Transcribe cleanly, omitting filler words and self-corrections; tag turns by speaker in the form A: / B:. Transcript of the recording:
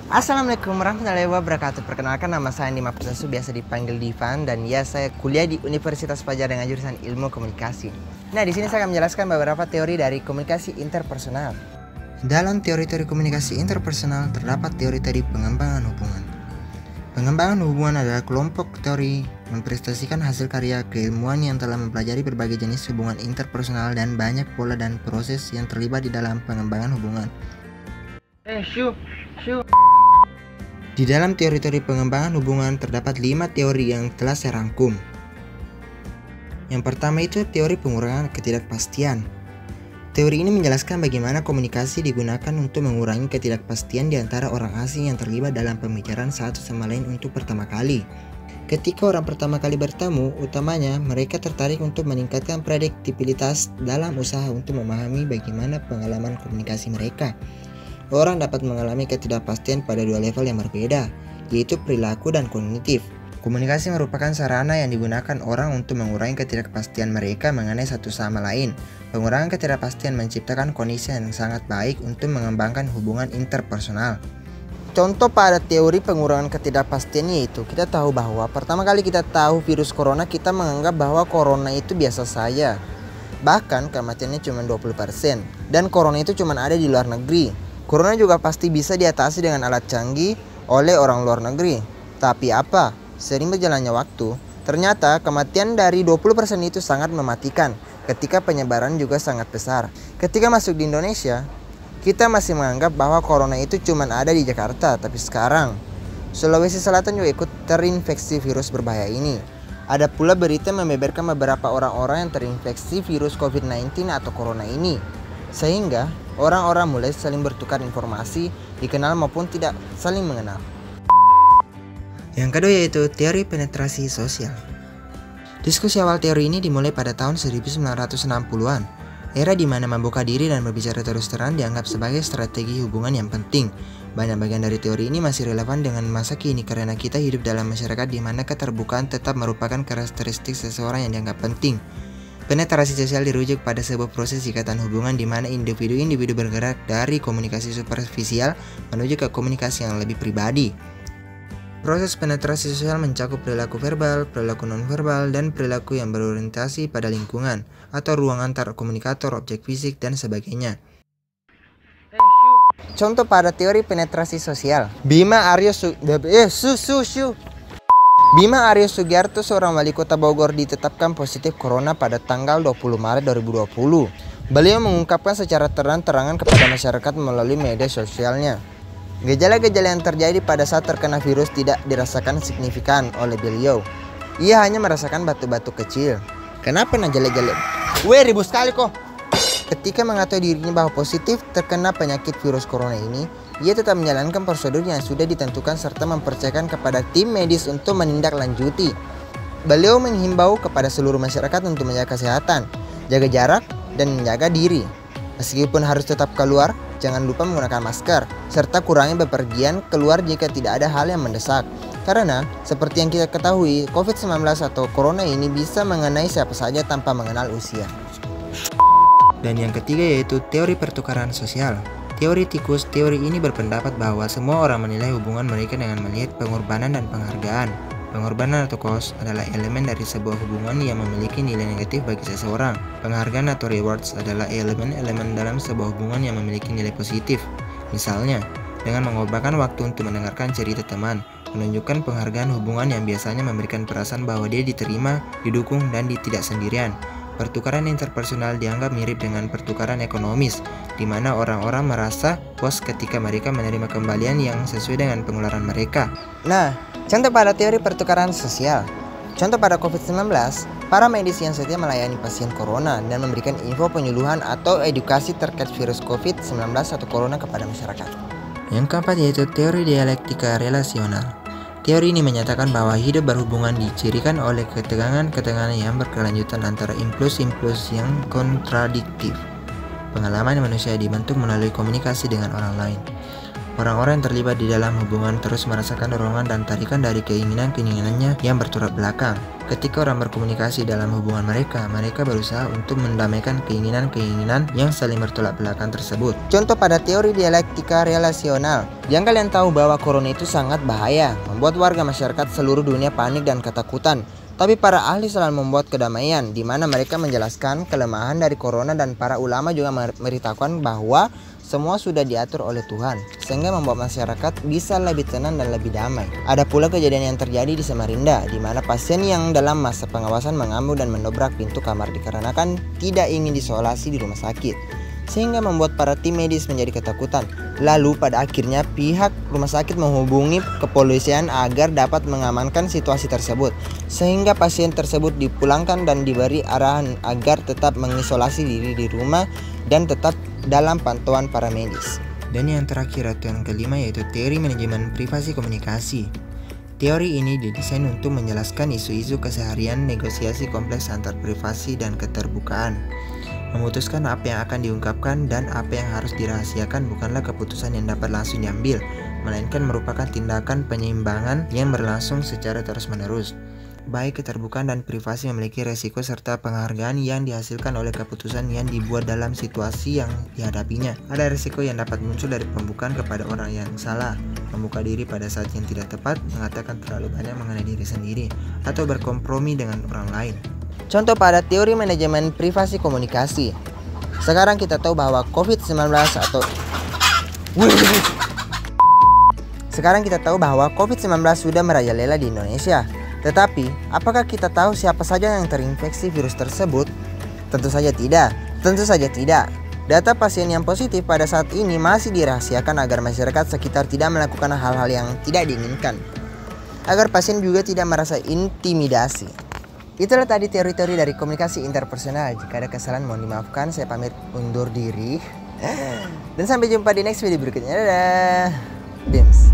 A: Assalamualaikum warahmatullahi wabarakatuh. Perkenalkan, nama saya Nima Pusasu, biasa dipanggil Divan, dan ya, saya kuliah di Universitas Padjadang dengan jurusan Ilmu Komunikasi. Nah, di sini saya akan menjelaskan beberapa teori dari komunikasi interpersonal. Dalam teori-teori komunikasi interpersonal terdapat teori-teori pengembangan hubungan. Pengembangan hubungan adalah kelompok teori mempresentasikan hasil karya keilmuan yang telah mempelajari berbagai jenis hubungan interpersonal dan banyak pola dan proses yang terlibat di dalam pengembangan hubungan. Di dalam teori-teori pengembangan hubungan terdapat 5 teori yang telah saya rangkum. Yang pertama itu teori pengurangan ketidakpastian. Teori ini menjelaskan bagaimana komunikasi digunakan untuk mengurangi ketidakpastian di antara orang asing yang terlibat dalam pembicaraan satu sama lain untuk pertama kali. Ketika orang pertama kali bertemu, utamanya mereka tertarik untuk meningkatkan prediktibilitas dalam usaha untuk memahami bagaimana pengalaman komunikasi mereka. Orang dapat mengalami ketidakpastian pada dua level yang berbeda, yaitu perilaku dan kognitif. Komunikasi merupakan sarana yang digunakan orang untuk mengurangi ketidakpastian mereka mengenai satu sama lain. Pengurangan ketidakpastian menciptakan kondisi yang sangat baik untuk mengembangkan hubungan interpersonal. Contoh pada teori pengurangan ketidakpastian yaitu kita tahu bahwa pertama kali kita tahu virus corona, kita menganggap bahwa corona itu biasa saja. Bahkan kematiannya cuma 20% dan corona itu cuma ada di luar negeri. Corona juga pasti bisa diatasi dengan alat canggih oleh orang luar negeri. Tapi apa? Sering berjalannya waktu, ternyata kematian dari 20% itu sangat mematikan ketika penyebaran juga sangat besar. Ketika masuk di Indonesia, kita masih menganggap bahwa corona itu cuma ada di Jakarta. Tapi sekarang, Sulawesi Selatan juga ikut terinfeksi virus berbahaya ini. Ada pula berita membeberkan beberapa orang-orang yang terinfeksi virus COVID-19 atau corona ini. Sehingga orang-orang mulai saling bertukar informasi, dikenal maupun tidak saling mengenal. Yang kedua yaitu teori penetrasi sosial. Diskusi awal teori ini dimulai pada tahun 1960-an, era di mana membuka diri dan berbicara terus terang dianggap sebagai strategi hubungan yang penting. Banyak bagian dari teori ini masih relevan dengan masa kini karena kita hidup dalam masyarakat di mana keterbukaan tetap merupakan karakteristik seseorang yang dianggap penting. Penetrasi sosial dirujuk pada sebuah proses ikatan hubungan di mana individu-individu bergerak dari komunikasi superficial menuju ke komunikasi yang lebih pribadi. Proses penetrasi sosial mencakup perilaku verbal, perilaku nonverbal, dan perilaku yang berorientasi pada lingkungan atau ruang antar komunikator, objek fisik, dan sebagainya. Contoh pada teori penetrasi sosial, Bima Aryo Sugiarto, seorang wali kota Bogor, ditetapkan positif corona pada tanggal 20 Maret 2020. Beliau mengungkapkan secara terang-terangan kepada masyarakat melalui media sosialnya. Gejala-gejala yang terjadi pada saat terkena virus tidak dirasakan signifikan oleh beliau. Ia hanya merasakan batuk-batuk kecil. Kenapa jelek-jelek? Ribut sekali kok. Ketika mengetahui dirinya bahwa positif terkena penyakit virus corona ini, ia tetap menjalankan prosedur yang sudah ditentukan serta mempercayakan kepada tim medis untuk menindaklanjuti. Beliau menghimbau kepada seluruh masyarakat untuk menjaga kesehatan, jaga jarak, dan menjaga diri. Meskipun harus tetap keluar, jangan lupa menggunakan masker, serta kurangi bepergian keluar jika tidak ada hal yang mendesak. Karena, seperti yang kita ketahui, COVID-19 atau Corona ini bisa mengenai siapa saja tanpa mengenal usia. Dan yang ketiga yaitu teori pertukaran sosial. Teoritikus teori ini berpendapat bahwa semua orang menilai hubungan mereka dengan melihat pengorbanan dan penghargaan. Pengorbanan atau cost adalah elemen dari sebuah hubungan yang memiliki nilai negatif bagi seseorang. Penghargaan atau rewards adalah elemen-elemen dalam sebuah hubungan yang memiliki nilai positif. Misalnya, dengan mengorbankan waktu untuk mendengarkan cerita teman, menunjukkan penghargaan hubungan yang biasanya memberikan perasaan bahwa dia diterima, didukung, dan tidak sendirian. Pertukaran interpersonal dianggap mirip dengan pertukaran ekonomis, di mana orang-orang merasa puas ketika mereka menerima kembalian yang sesuai dengan pengeluaran mereka. Nah, contoh pada teori pertukaran sosial. Contoh pada COVID-19, para medis yang setia melayani pasien corona dan memberikan info penyuluhan atau edukasi terkait virus COVID-19 atau corona kepada masyarakat. Yang keempat yaitu teori dialektika relasional. Teori ini menyatakan bahwa hidup berhubungan dicirikan oleh ketegangan-ketegangan yang berkelanjutan antara impuls-impuls yang kontradiktif. Pengalaman manusia dibentuk melalui komunikasi dengan orang lain. Orang-orang yang terlibat di dalam hubungan terus merasakan dorongan dan tarikan dari keinginan-keinginannya yang bertolak belakang. Ketika orang berkomunikasi dalam hubungan mereka berusaha untuk mendamaikan keinginan-keinginan yang saling bertolak belakang tersebut. Contoh pada teori dialektika relasional, yang kalian tahu bahwa corona itu sangat bahaya, membuat warga masyarakat seluruh dunia panik dan ketakutan. Tapi para ahli selalu membuat kedamaian, di mana mereka menjelaskan kelemahan dari corona dan para ulama juga memberitahukan bahwa semua sudah diatur oleh Tuhan, sehingga membuat masyarakat bisa lebih tenang dan lebih damai. Ada pula kejadian yang terjadi di Samarinda, di mana pasien yang dalam masa pengawasan mengamuk dan mendobrak pintu kamar dikarenakan tidak ingin diisolasi di rumah sakit, sehingga membuat para tim medis menjadi ketakutan. Lalu pada akhirnya pihak rumah sakit menghubungi kepolisian agar dapat mengamankan situasi tersebut, sehingga pasien tersebut dipulangkan dan diberi arahan agar tetap mengisolasi diri di rumah dan tetap dalam pantauan para medis. Dan yang terakhir atau yang kelima yaitu teori manajemen privasi komunikasi. Teori ini didesain untuk menjelaskan isu-isu keseharian negosiasi kompleks antar privasi dan keterbukaan. Memutuskan apa yang akan diungkapkan dan apa yang harus dirahasiakan bukanlah keputusan yang dapat langsung diambil, melainkan merupakan tindakan penyeimbangan yang berlangsung secara terus-menerus. Baik keterbukaan dan privasi memiliki resiko serta penghargaan yang dihasilkan oleh keputusan yang dibuat dalam situasi yang dihadapinya. Ada resiko yang dapat muncul dari pembukaan kepada orang yang salah, membuka diri pada saat yang tidak tepat, mengatakan terlalu banyak mengenai diri sendiri, atau berkompromi dengan orang lain. Contoh pada teori manajemen privasi komunikasi. Sekarang kita tahu bahwa COVID-19 sudah merajalela di Indonesia. Tetapi, apakah kita tahu siapa saja yang terinfeksi virus tersebut? Tentu saja tidak. Data pasien yang positif pada saat ini masih dirahasiakan agar masyarakat sekitar tidak melakukan hal-hal yang tidak diinginkan, agar pasien juga tidak merasa intimidasi. Itulah tadi teori-teori dari komunikasi interpersonal. Jika ada kesalahan mohon dimaafkan. Saya pamit undur diri. Dan sampai jumpa di next video berikutnya. Dadah. Dims.